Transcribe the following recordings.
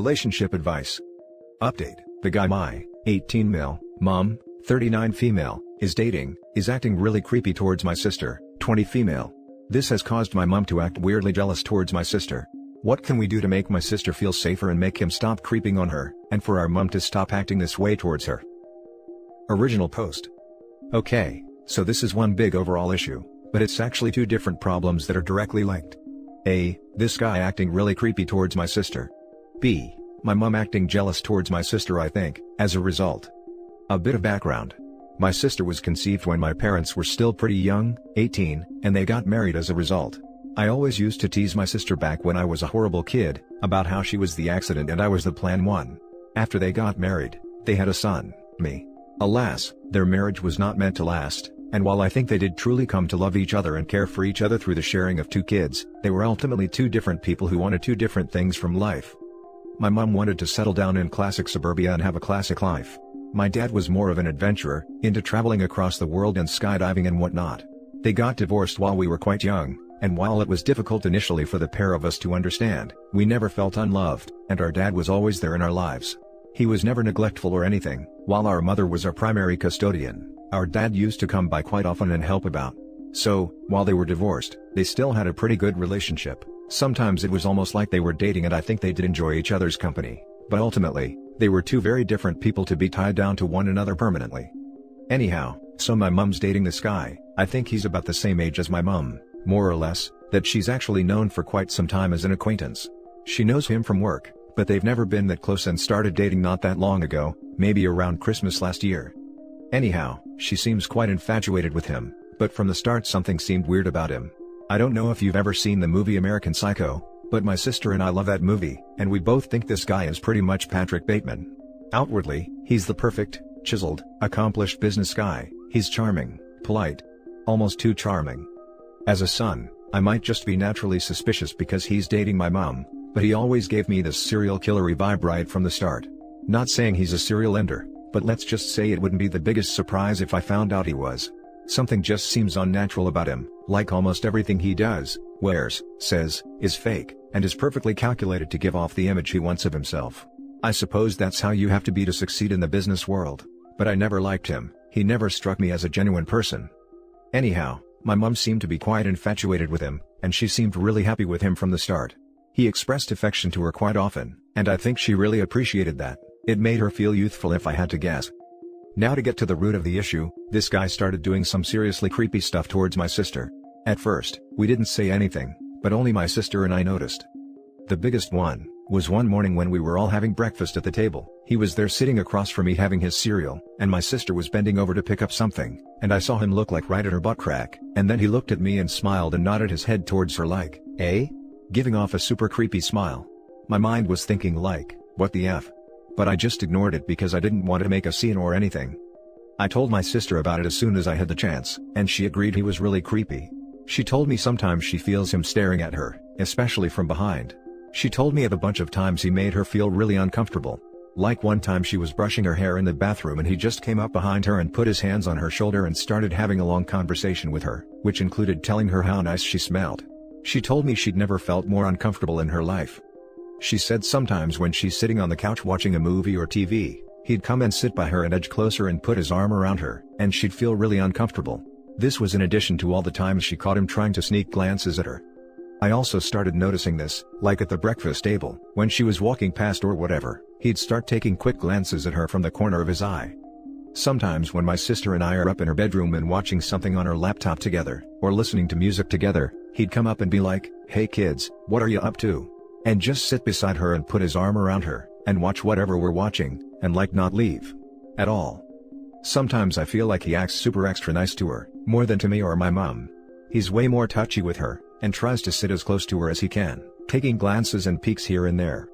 Relationship advice. Update: the guy my 18 male, mom, 39 female, is dating, is acting really creepy towards my sister, 20 female. This has caused my mom to act weirdly jealous towards my sister. What can we do to make my sister feel safer and make him stop creeping on her, and for our mom to stop acting this way towards her? Original post. Okay, so this is one big overall issue, but it's actually two different problems that are directly linked. A. This guy acting really creepy towards my sister. B. My mom acting jealous towards my sister, I think, as a result. A bit of background. My sister was conceived when my parents were still pretty young, 18, and they got married as a result. I always used to tease my sister back when I was a horrible kid, about how she was the accident and I was the plan one. After they got married, they had a son, me. Alas, their marriage was not meant to last, and while I think they did truly come to love each other and care for each other through the sharing of two kids, they were ultimately two different people who wanted two different things from life. My mom wanted to settle down in classic suburbia and have a classic life. My dad was more of an adventurer, into traveling across the world and skydiving and whatnot. They got divorced while we were quite young, and while it was difficult initially for the pair of us to understand, we never felt unloved, and our dad was always there in our lives. He was never neglectful or anything. While our mother was our primary custodian, our dad used to come by quite often and help about. So, while they were divorced, they still had a pretty good relationship. Sometimes it was almost like they were dating, and I think they did enjoy each other's company, but ultimately, they were two very different people to be tied down to one another permanently. Anyhow, so my mom's dating this guy. I think he's about the same age as my mom, more or less, that she's actually known for quite some time as an acquaintance. She knows him from work, but they've never been that close and started dating not that long ago, maybe around Christmas last year. Anyhow, she seems quite infatuated with him, but from the start something seemed weird about him. I don't know if you've ever seen the movie American Psycho, but my sister and I love that movie, and we both think this guy is pretty much Patrick Bateman. Outwardly, he's the perfect, chiseled, accomplished business guy. He's charming, polite, almost too charming. As a son, I might just be naturally suspicious because he's dating my mom, but he always gave me this serial killery vibe right from the start. Not saying he's a serial ender, but let's just say it wouldn't be the biggest surprise if I found out he was. Something just seems unnatural about him, like almost everything he does, wears, says, is fake, and is perfectly calculated to give off the image he wants of himself. I suppose that's how you have to be to succeed in the business world, but I never liked him. He never struck me as a genuine person. Anyhow, my mom seemed to be quite infatuated with him, and she seemed really happy with him from the start. He expressed affection to her quite often, and I think she really appreciated that. It made her feel youthful if I had to guess. Now to get to the root of the issue, this guy started doing some seriously creepy stuff towards my sister. At first, we didn't say anything, but only my sister and I noticed. The biggest one was one morning when we were all having breakfast at the table. He was there sitting across from me having his cereal, and my sister was bending over to pick up something, and I saw him look like right at her butt crack, and then he looked at me and smiled and nodded his head towards her like, eh? Giving off a super creepy smile. My mind was thinking like, what the F? But I just ignored it because I didn't want to make a scene or anything. I told my sister about it as soon as I had the chance, and she agreed he was really creepy. She told me sometimes she feels him staring at her, especially from behind. She told me of a bunch of times he made her feel really uncomfortable. Like one time she was brushing her hair in the bathroom and he just came up behind her and put his hands on her shoulder and started having a long conversation with her, which included telling her how nice she smelled. She told me she'd never felt more uncomfortable in her life. She said sometimes when she's sitting on the couch watching a movie or TV, he'd come and sit by her and edge closer and put his arm around her, and she'd feel really uncomfortable. This was in addition to all the times she caught him trying to sneak glances at her. I also started noticing this, like at the breakfast table, when she was walking past or whatever, he'd start taking quick glances at her from the corner of his eye. Sometimes when my sister and I are up in her bedroom and watching something on her laptop together, or listening to music together, he'd come up and be like, "Hey kids, what are you up to?" And just sit beside her and put his arm around her, and watch whatever we're watching, and like not leave at all. Sometimes I feel like he acts super extra nice to her, more than to me or my mom. He's way more touchy with her, and tries to sit as close to her as he can, taking glances and peeks here and there.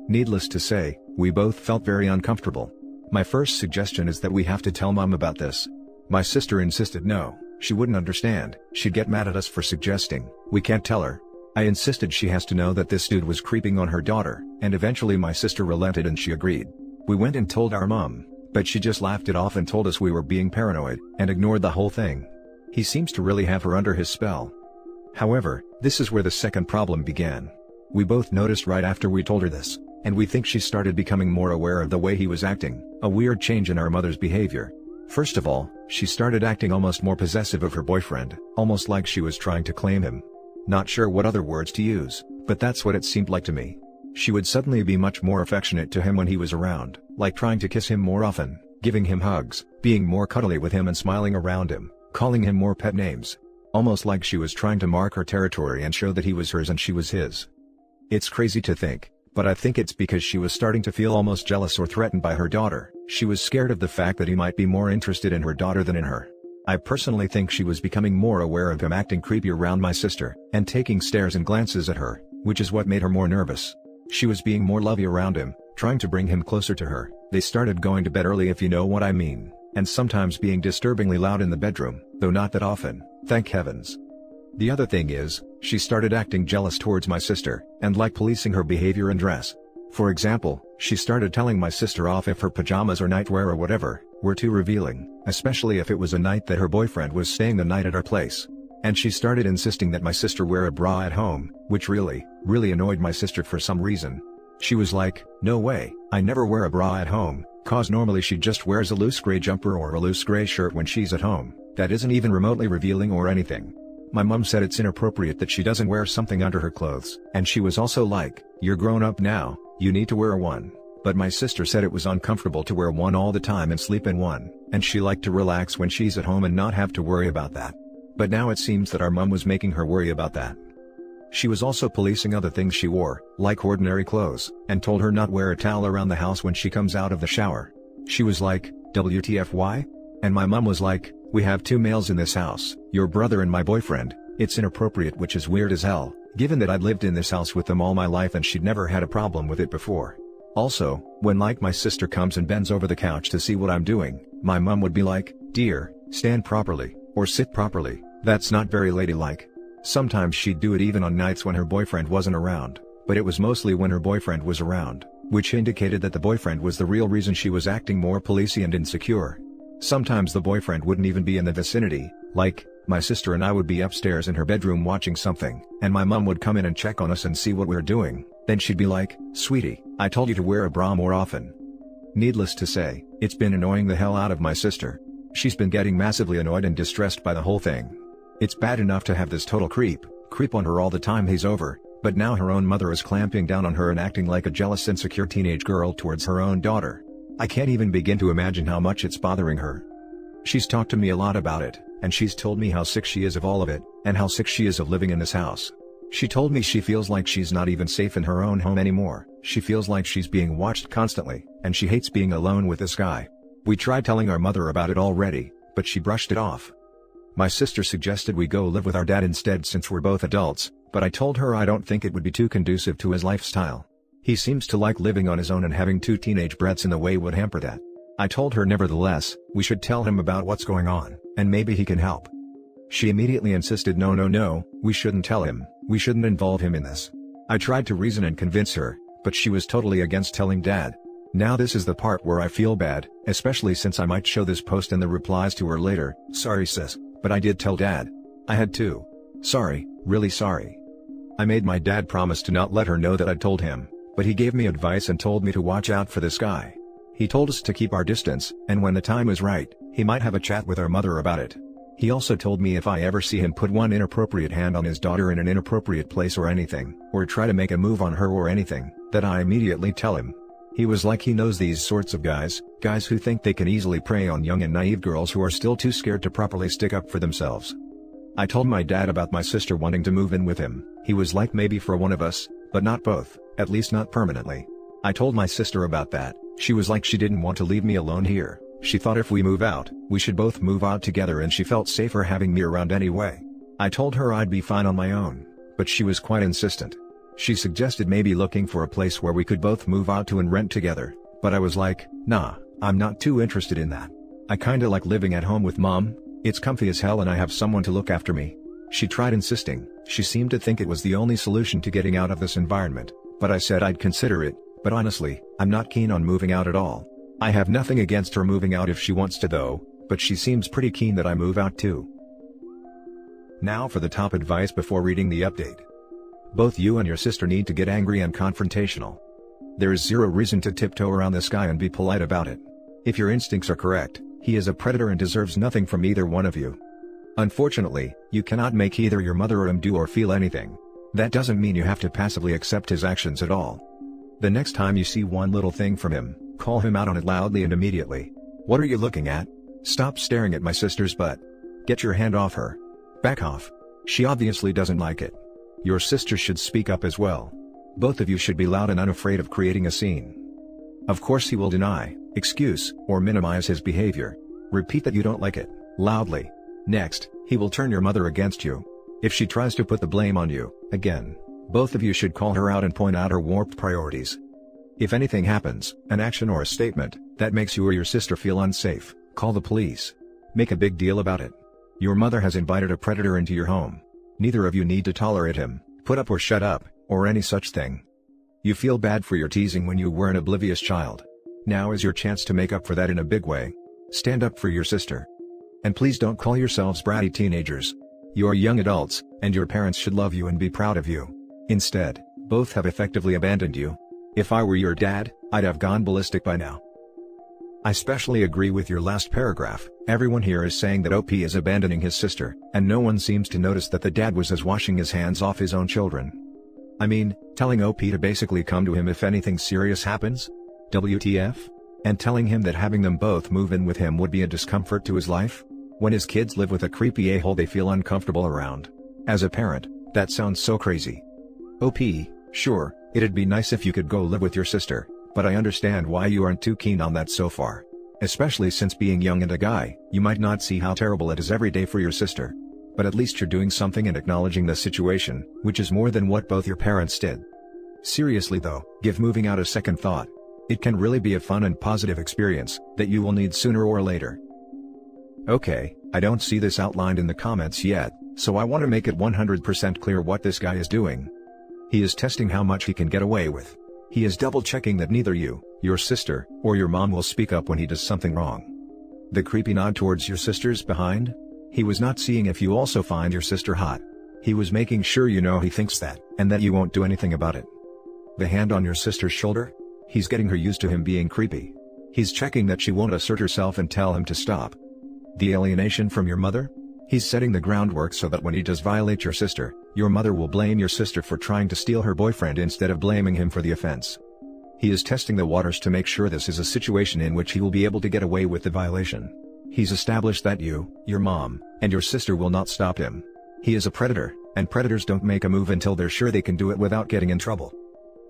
Needless to say, we both felt very uncomfortable. My first suggestion is that we have to tell Mom about this. My sister insisted no, she wouldn't understand, she'd get mad at us for suggesting. We can't tell her. I insisted she has to know that this dude was creeping on her daughter, and eventually my sister relented and she agreed. We went and told our mom, but she just laughed it off and told us we were being paranoid, and ignored the whole thing. He seems to really have her under his spell. However, this is where the second problem began. We both noticed right after we told her this. and we think she started becoming more aware of the way he was acting, a weird change in our mother's behavior. First of all, she started acting almost more possessive of her boyfriend, almost like she was trying to claim him. Not sure what other words to use, but that's what it seemed like to me. She would suddenly be much more affectionate to him when he was around, like trying to kiss him more often, giving him hugs, being more cuddly with him and smiling around him, calling him more pet names. Almost like she was trying to mark her territory and show that he was hers and she was his. It's crazy to think, but I think it's because she was starting to feel almost jealous or threatened by her daughter. She was scared of the fact that he might be more interested in her daughter than in her. I personally think she was becoming more aware of him acting creepy around my sister, and taking stares and glances at her, which is what made her more nervous. She was being more lovey around him, trying to bring him closer to her. They started going to bed early, if you know what I mean, and sometimes being disturbingly loud in the bedroom, though not that often, thank heavens. The other thing is, she started acting jealous towards my sister, and like policing her behavior and dress. For example, she started telling my sister off if her pajamas or nightwear or whatever were too revealing, especially if it was a night that her boyfriend was staying the night at our place. And she started insisting that my sister wear a bra at home, which really annoyed my sister for some reason. She was like, "No way, I never wear a bra at home, cause normally she just wears a loose gray jumper or a loose gray shirt when she's at home, that isn't even remotely revealing or anything." My mom said it's inappropriate that she doesn't wear something under her clothes, and she was also like, "You're grown up now, you need to wear one." But my sister said it was uncomfortable to wear one all the time and sleep in one, and she liked to relax when she's at home and not have to worry about that. But now it seems that our mom was making her worry about that. She was also policing other things she wore, like ordinary clothes, and told her not wear a towel around the house when she comes out of the shower. She was like, "WTFY?" And my mom was like, "We have two males in this house, your brother and my boyfriend, it's inappropriate," which is weird as hell, given that I'd lived in this house with them all my life and she'd never had a problem with it before. Also, when like my sister comes and bends over the couch to see what I'm doing, my mom would be like, "Dear, stand properly, or sit properly, that's not very ladylike." Sometimes she'd do it even on nights when her boyfriend wasn't around, but it was mostly when her boyfriend was around, which indicated that the boyfriend was the real reason she was acting more policey and insecure. Sometimes the boyfriend wouldn't even be in the vicinity, like, my sister and I would be upstairs in her bedroom watching something, and my mom would come in and check on us and see what we're doing, then she'd be like, "Sweetie, I told you to wear a bra more often." Needless to say, it's been annoying the hell out of my sister. She's been getting massively annoyed and distressed by the whole thing. It's bad enough to have this total creep on her all the time he's over, but now her own mother is clamping down on her and acting like a jealous, insecure teenage girl towards her own daughter. I can't even begin to imagine how much it's bothering her. She's talked to me a lot about it, and she's told me how sick she is of all of it, and how sick she is of living in this house. She told me she feels like she's not even safe in her own home anymore. She feels like she's being watched constantly, and she hates being alone with this guy. We tried telling our mother about it already, but she brushed it off. My sister suggested we go live with our dad instead since we're both adults, but I told her I don't think it would be too conducive to his lifestyle. He seems to like living on his own, and having two teenage brats in the way would hamper that. I told her nevertheless, we should tell him about what's going on, and maybe he can help. She immediately insisted no, we shouldn't tell him, we shouldn't involve him in this. I tried to reason and convince her, but she was totally against telling Dad. Now this is the part where I feel bad, especially since I might show this post and the replies to her later. "Sorry sis, but I did tell Dad. I had to. Sorry, really sorry." I made my dad promise to not let her know that I'd told him, but he gave me advice and told me to watch out for this guy. He told us to keep our distance, and when the time is right, he might have a chat with our mother about it. He also told me if I ever see him put one inappropriate hand on his daughter in an inappropriate place or anything, or try to make a move on her or anything, that I immediately tell him. He was like, he knows these sorts of guys who think they can easily prey on young and naive girls who are still too scared to properly stick up for themselves. I told my dad about my sister wanting to move in with him. He was like, maybe for one of us, but not both, at least not permanently. I told my sister about that. She was like, she didn't want to leave me alone here. She thought if we move out, we should both move out together, and she felt safer having me around anyway. I told her I'd be fine on my own, but she was quite insistent. She suggested maybe looking for a place where we could both move out to and rent together, but I was like, nah, I'm not too interested in that. I kinda like living at home with Mom. It's comfy as hell and I have someone to look after me. She tried insisting. She seemed to think it was the only solution to getting out of this environment, but I said I'd consider it, but honestly, I'm not keen on moving out at all. I have nothing against her moving out if she wants to though, but she seems pretty keen that I move out too. Now for the top advice before reading the update. Both you and your sister need to get angry and confrontational. There is zero reason to tiptoe around this guy and be polite about it. If your instincts are correct, he is a predator and deserves nothing from either one of you. Unfortunately, you cannot make either your mother or him do or feel anything. That doesn't mean you have to passively accept his actions at all. The next time you see one little thing from him, call him out on it loudly and immediately. What are you looking at? Stop staring at my sister's butt. Get your hand off her. Back off. She obviously doesn't like it. Your sister should speak up as well. Both of you should be loud and unafraid of creating a scene. Of course he will deny, excuse, or minimize his behavior. Repeat that you don't like it, loudly. Next, he will turn your mother against you. If she tries to put the blame on you, again, both of you should call her out and point out her warped priorities. If anything happens, an action or a statement, that makes you or your sister feel unsafe, call the police. Make a big deal about it. Your mother has invited a predator into your home. Neither of you need to tolerate him, put up or shut up, or any such thing. You feel bad for your teasing when you were an oblivious child. Now is your chance to make up for that in a big way. Stand up for your sister. And please don't call yourselves bratty teenagers. You're young adults, and your parents should love you and be proud of you. Instead, both have effectively abandoned you. If I were your dad, I'd have gone ballistic by now. I especially agree with your last paragraph. Everyone here is saying that OP is abandoning his sister, and no one seems to notice that the dad was as washing his hands off his own children. I mean, telling OP to basically come to him if anything serious happens? WTF? And telling him that having them both move in with him would be a discomfort to his life? When his kids live with a creepy a-hole they feel uncomfortable around. As a parent, that sounds so crazy. OP, sure, it'd be nice if you could go live with your sister, but I understand why you aren't too keen on that so far. Especially since being young and a guy, you might not see how terrible it is every day for your sister. But at least you're doing something and acknowledging the situation, which is more than what both your parents did. Seriously though, give moving out a second thought. It can really be a fun and positive experience, that you will need sooner or later. Okay, I don't see this outlined in the comments yet, so I want to make it 100% clear what this guy is doing. He is testing how much he can get away with. He is double-checking that neither you, your sister, or your mom will speak up when he does something wrong. The creepy nod towards your sister's behind? He was not seeing if you also find your sister hot. He was making sure you know he thinks that, and that you won't do anything about it. The hand on your sister's shoulder? He's getting her used to him being creepy. He's checking that she won't assert herself and tell him to stop. The alienation from your mother? He's setting the groundwork so that when he does violate your sister, your mother will blame your sister for trying to steal her boyfriend instead of blaming him for the offense. He is testing the waters to make sure this is a situation in which he will be able to get away with the violation. He's established that you, your mom, and your sister will not stop him. He is a predator, and predators don't make a move until they're sure they can do it without getting in trouble.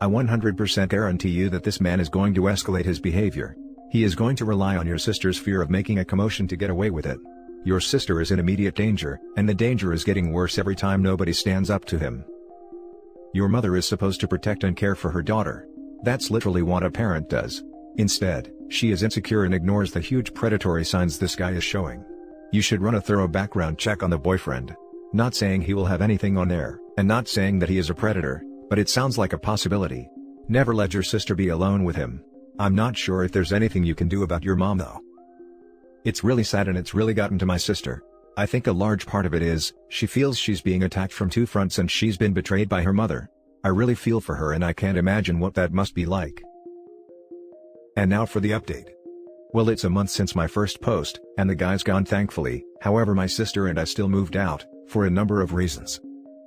I 100% guarantee you that this man is going to escalate his behavior. He is going to rely on your sister's fear of making a commotion to get away with it. Your sister is in immediate danger, and the danger is getting worse every time nobody stands up to him. Your mother is supposed to protect and care for her daughter. That's literally what a parent does. Instead, she is insecure and ignores the huge predatory signs this guy is showing. You should run a thorough background check on the boyfriend. Not saying he will have anything on there, and not saying that he is a predator, but it sounds like a possibility. Never let your sister be alone with him. I'm not sure if there's anything you can do about your mom though. It's really sad and it's really gotten to my sister. I think a large part of it is, she feels she's being attacked from two fronts and she's been betrayed by her mother. I really feel for her and I can't imagine what that must be like. And now for the update. Well, it's a month since my first post, and the guy's gone thankfully. However, my sister and I still moved out, for a number of reasons.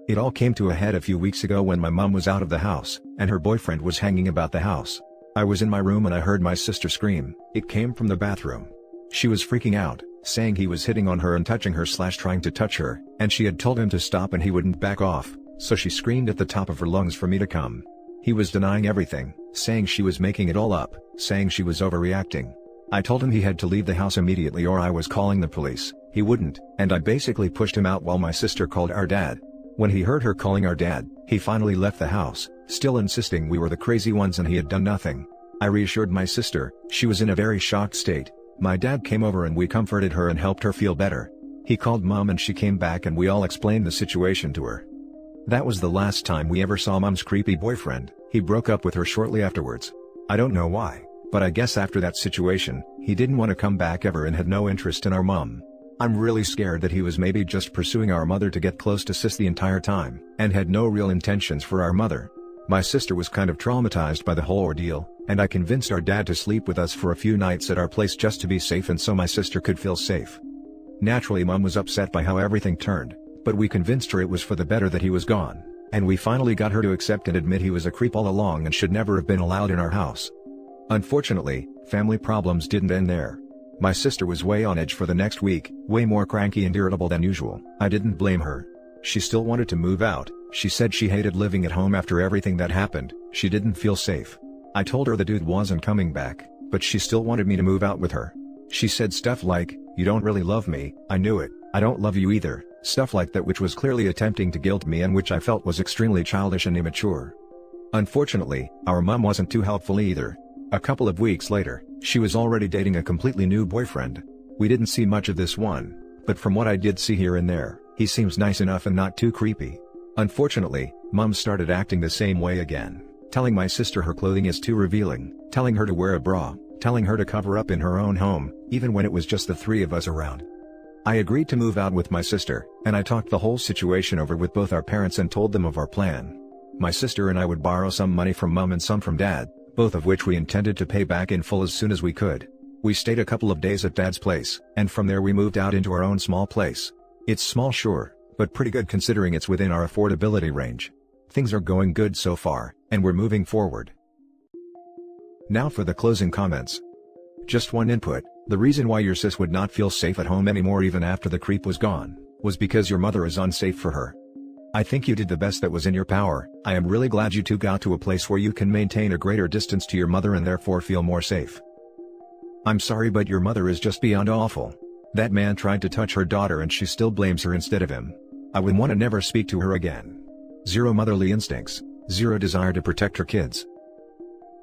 It all came to a head a few weeks ago when my mom was out of the house, and her boyfriend was hanging about the house. I was in my room and I heard my sister scream. It came from the bathroom. She was freaking out, saying he was hitting on her and touching her / trying to touch her, and she had told him to stop and he wouldn't back off, so she screamed at the top of her lungs for me to come. He was denying everything, saying she was making it all up, saying she was overreacting. I told him he had to leave the house immediately or I was calling the police. He wouldn't, and I basically pushed him out while my sister called our dad. When he heard her calling our dad, he finally left the house, still insisting we were the crazy ones and he had done nothing. I reassured my sister. She was in a very shocked state. My dad came over and we comforted her and helped her feel better. He called mom and she came back and we all explained the situation to her. That was the last time we ever saw mom's creepy boyfriend. He broke up with her shortly afterwards. I don't know why, but I guess after that situation, he didn't want to come back ever and had no interest in our mom. I'm really scared that he was maybe just pursuing our mother to get close to sis the entire time, and had no real intentions for our mother. My sister was kind of traumatized by the whole ordeal, and I convinced our dad to sleep with us for a few nights at our place just to be safe and so my sister could feel safe. Naturally, Mom was upset by how everything turned, but we convinced her it was for the better that he was gone, and we finally got her to accept and admit he was a creep all along and should never have been allowed in our house. Unfortunately, family problems didn't end there. My sister was way on edge for the next week, way more cranky and irritable than usual. I didn't blame her. She still wanted to move out. She said she hated living at home after everything that happened. She didn't feel safe. I told her the dude wasn't coming back, but she still wanted me to move out with her. She said stuff like, "You don't really love me." "I knew it. I don't love you either." Stuff like that, which was clearly attempting to guilt me and which I felt was extremely childish and immature. Unfortunately, our mom wasn't too helpful either. A couple of weeks later, she was already dating a completely new boyfriend. We didn't see much of this one, but from what I did see here and there, he seems nice enough and not too creepy. Unfortunately, Mom started acting the same way again, telling my sister her clothing is too revealing, telling her to wear a bra, telling her to cover up in her own home, even when it was just the three of us around. I agreed to move out with my sister, and I talked the whole situation over with both our parents and told them of our plan. My sister and I would borrow some money from Mom and some from Dad, both of which we intended to pay back in full as soon as we could. We stayed a couple of days at Dad's place, and from there we moved out into our own small place. It's small, sure, but pretty good considering it's within our affordability range. Things are going good so far, and we're moving forward. Now for the closing comments. Just one input: the reason why your sis would not feel safe at home anymore even after the creep was gone, was because your mother is unsafe for her. I think you did the best that was in your power. I am really glad you two got to a place where you can maintain a greater distance to your mother and therefore feel more safe. I'm sorry, but your mother is just beyond awful. That man tried to touch her daughter and she still blames her instead of him. I would want to never speak to her again. Zero motherly instincts, zero desire to protect her kids.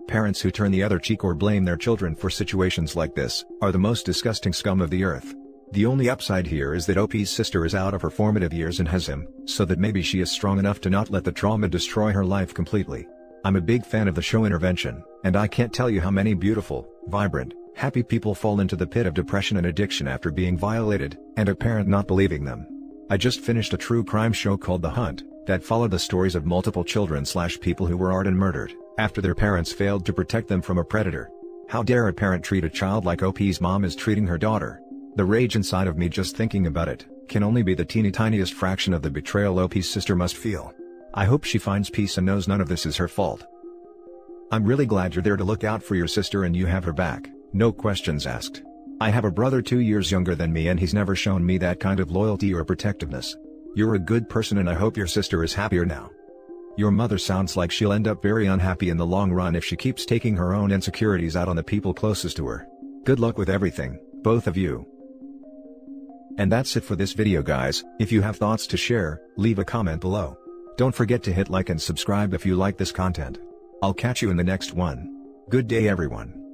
Parents who turn the other cheek or blame their children for situations like this are the most disgusting scum of the earth. The only upside here is that OP's sister is out of her formative years and has him, so that maybe she is strong enough to not let the trauma destroy her life completely. I'm a big fan of the show Intervention, and I can't tell you how many beautiful, vibrant, happy people fall into the pit of depression and addiction after being violated, and a parent not believing them. I just finished a true crime show called The Hunt, that followed the stories of multiple children/people who were and murdered, after their parents failed to protect them from a predator. How dare a parent treat a child like OP's mom is treating her daughter? The rage inside of me just thinking about it can only be the teeny tiniest fraction of the betrayal OP's sister must feel. I hope she finds peace and knows none of this is her fault. I'm really glad you're there to look out for your sister and you have her back, no questions asked. I have a brother 2 years younger than me and he's never shown me that kind of loyalty or protectiveness. You're a good person and I hope your sister is happier now. Your mother sounds like she'll end up very unhappy in the long run if she keeps taking her own insecurities out on the people closest to her. Good luck with everything, both of you. And that's it for this video, guys. If you have thoughts to share, leave a comment below. Don't forget to hit like and subscribe if you like this content. I'll catch you in the next one. Good day, everyone.